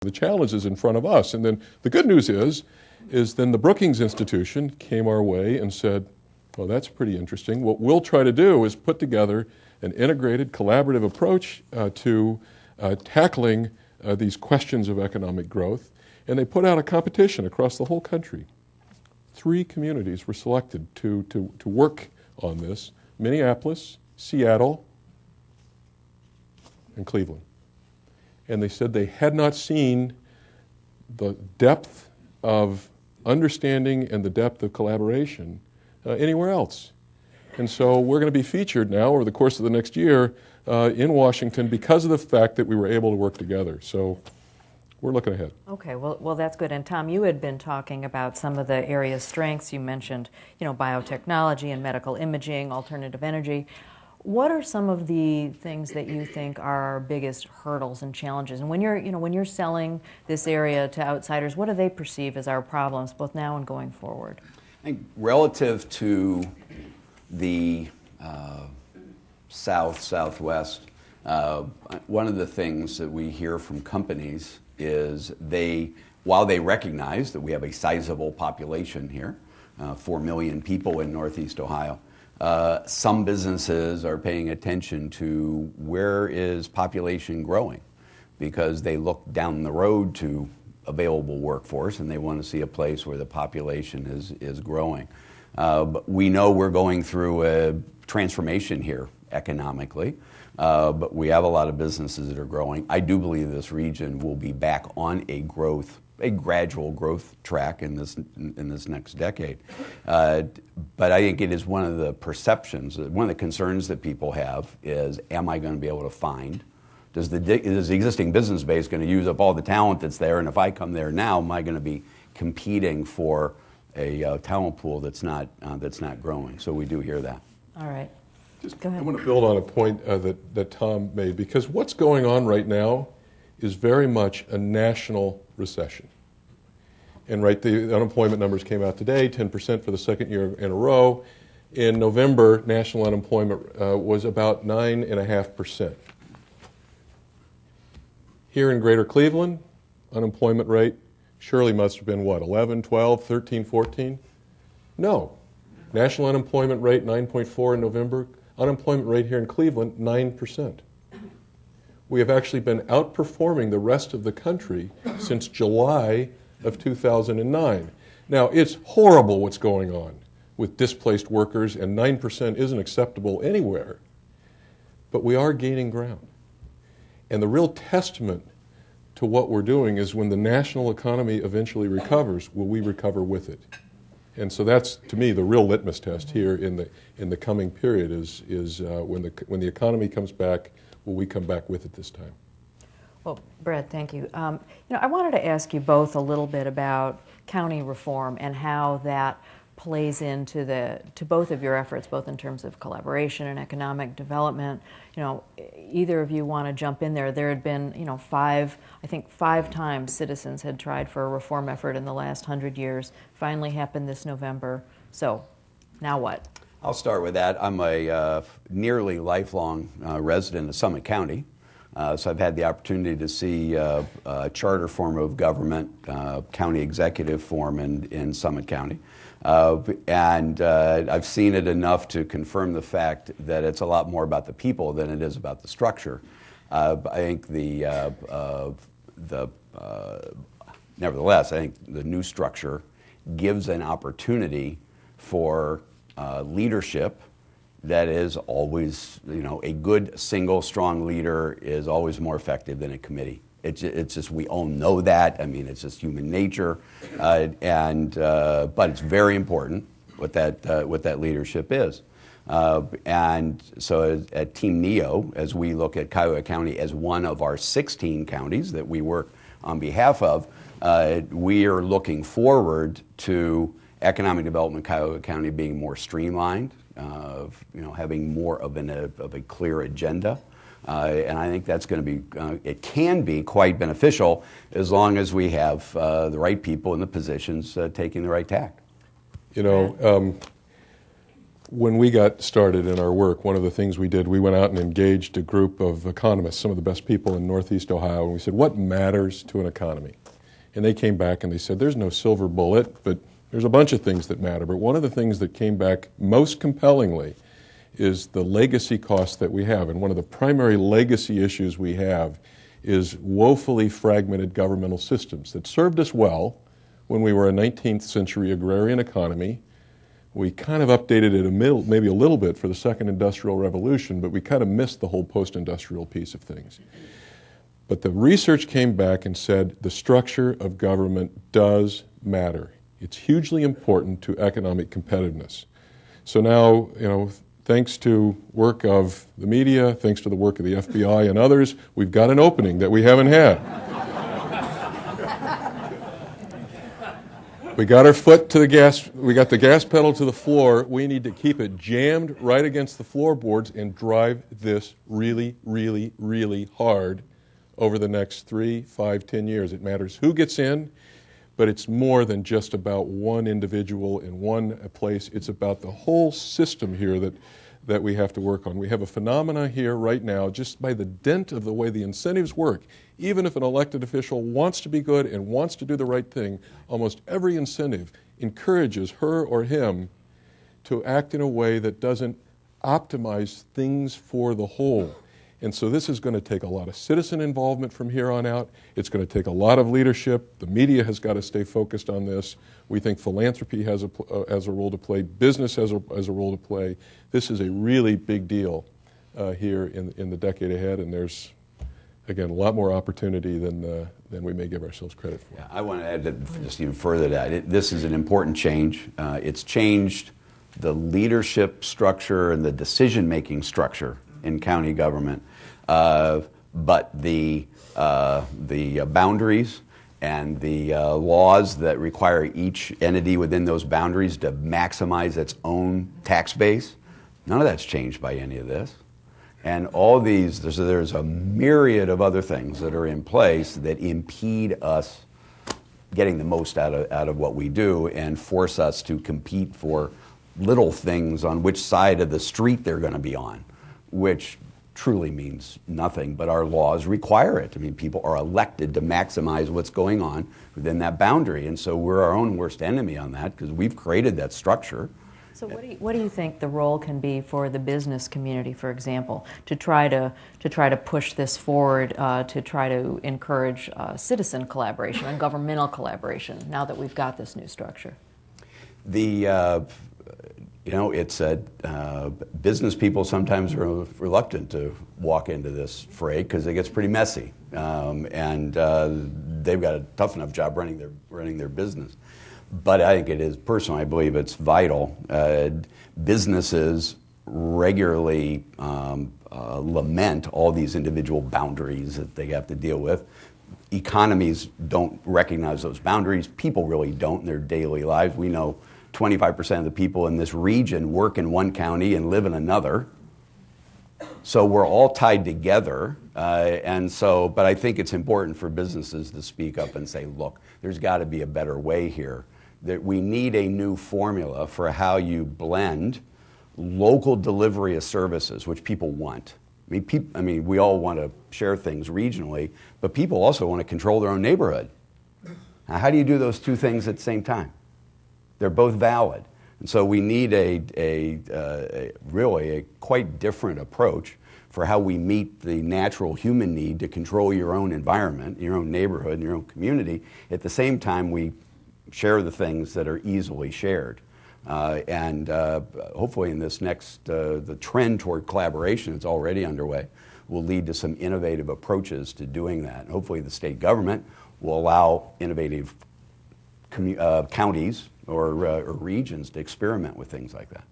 The challenge is in front of us. And then the good news is then the Brookings Institution came our way and said, well, that's pretty interesting. What we'll try to do is put together an integrated, collaborative approach to tackling these questions of economic growth. And they put out a competition across the whole country. 3 communities were selected to work on this: Minneapolis, Seattle, and Cleveland. And they said they had not seen the depth of understanding and the depth of collaboration anywhere else. And so we're going to be featured now over the course of the next year in Washington because of the fact that we were able to work together. So we're looking ahead. Okay, well, that's good. And Tom, you had been talking about some of the area's strengths. You mentioned, biotechnology and medical imaging, alternative energy. What are some of the things that you think are our biggest hurdles and challenges? And when you're selling this area to outsiders, what do they perceive as our problems, both now and going forward? I think relative to the Southwest, one of the things that we hear from companies is while they recognize that we have a sizable population here, 4 million people in Northeast Ohio, some businesses are paying attention to where is population growing, because they look down the road to available workforce and they want to see a place where the population is growing. But we know we're going through a transformation here economically, but we have a lot of businesses that are growing. I do believe this region will be back on a gradual growth track in this next decade. But I think it is one of the perceptions, one of the concerns that people have is, am I going to be able to find? Is the existing business base going to use up all the talent that's there? And if I come there now, am I going to be competing for a talent pool that's not growing? So we do hear that. All right. Go ahead. I want to build on a point that Tom made, because what's going on right now is very much a national recession. And the unemployment numbers came out today, 10% for the second year in a row. In November, national unemployment was about 9.5%. Here in Greater Cleveland, unemployment rate surely must have been 11, 12, 13, 14? No. National unemployment rate 9.4 in November. Unemployment rate here in Cleveland, 9%. We have actually been outperforming the rest of the country since July of 2009. Now, it's horrible what's going on with displaced workers, and 9% isn't acceptable anywhere. But we are gaining ground. And the real testament to what we're doing is when the national economy eventually recovers, will we recover with it? And so that's, to me, the real litmus test here in the coming period is when the economy comes back, will we come back with it this time? Well, Brad, thank you. I wanted to ask you both a little bit about county reform and how that plays into to both of your efforts, both in terms of collaboration and economic development. Either of you want to jump in there? There had been, 5 times citizens had tried for a reform effort in the last 100 years. Finally happened this November. So, now what? I'll start with that. I'm a nearly lifelong resident of Summit County. So I've had the opportunity to see a charter form of government, county executive form in Summit County. And I've seen it enough to confirm the fact that it's a lot more about the people than it is about the structure. I think nevertheless, I think the new structure gives an opportunity for leadership that is always, a good single strong leader is always more effective than a committee. It's just, we all know that. I mean, it's just human nature, but it's very important what that leadership is. And so at Team NEO, as we look at Cuyahoga County as one of our 16 counties that we work on behalf of, we are looking forward to economic development Cuyahoga County being more streamlined, having more of a clear agenda. And I think that's going to be, it can be quite beneficial as long as we have the right people in the positions taking the right tack. when we got started in our work, one of the things we did, we went out and engaged a group of economists, some of the best people in Northeast Ohio, and we said, what matters to an economy? And they came back and they said, there's no silver bullet, but there's a bunch of things that matter. But one of the things that came back most compellingly is the legacy costs that we have. And one of the primary legacy issues we have is woefully fragmented governmental systems that served us well when we were a 19th century agrarian economy. We kind of updated it maybe a little bit for the second industrial revolution, but we kind of missed the whole post-industrial piece of things. But the research came back and said the structure of government does matter. It's hugely important to economic competitiveness. So now, thanks to work of the media, thanks to the work of the FBI and others, we've got an opening that we haven't had. We got our foot to the gas, we got the gas pedal to the floor. We need to keep it jammed right against the floorboards and drive this really, really, really hard over the next 3, 5, 10 years. It matters who gets in, but it's more than just about one individual in one place. It's about the whole system here that we have to work on. We have a phenomena here right now, just by the dint of the way the incentives work. Even if an elected official wants to be good and wants to do the right thing, almost every incentive encourages her or him to act in a way that doesn't optimize things for the whole. And so this is going to take a lot of citizen involvement from here on out. It's going to take a lot of leadership. The media has got to stay focused on this. We think philanthropy has a role to play. Business has a role to play. This is a really big deal here in the decade ahead, and there's, again, a lot more opportunity than we may give ourselves credit for. Yeah, I want to add just even further to that. This is an important change. It's changed the leadership structure and the decision-making structure in county government, but the boundaries and the laws that require each entity within those boundaries to maximize its own tax base, none of that's changed by any of this. And all these, there's a myriad of other things that are in place that impede us getting the most out of what we do and force us to compete for little things on which side of the street they're going to be on, which truly means nothing, but our laws require it. I mean, people are elected to maximize what's going on within that boundary, and so we're our own worst enemy on that because we've created that structure. So what do you think the role can be for the business community, for example, to try to push this forward, to try to encourage citizen collaboration and governmental collaboration now that we've got this new structure? It's business people sometimes are reluctant to walk into this fray because it gets pretty messy, and they've got a tough enough job running their business. But I think it is, personally, I believe it's vital. Businesses regularly lament all these individual boundaries that they have to deal with. Economies don't recognize those boundaries. People really don't in their daily lives. We know 25% of the people in this region work in one county and live in another. So we're all tied together. But I think it's important for businesses to speak up and say, look, there's got to be a better way here. That we need a new formula for how you blend local delivery of services, which people want. I mean, we all want to share things regionally, but people also want to control their own neighborhood. Now, how do you do those two things at the same time? They're both valid. And so we need really a quite different approach for how we meet the natural human need to control your own environment, your own neighborhood, and your own community. At the same time, we share the things that are easily shared. Hopefully in this next, the trend toward collaboration that's already underway will lead to some innovative approaches to doing that. And hopefully the state government will allow innovative counties or regions to experiment with things like that.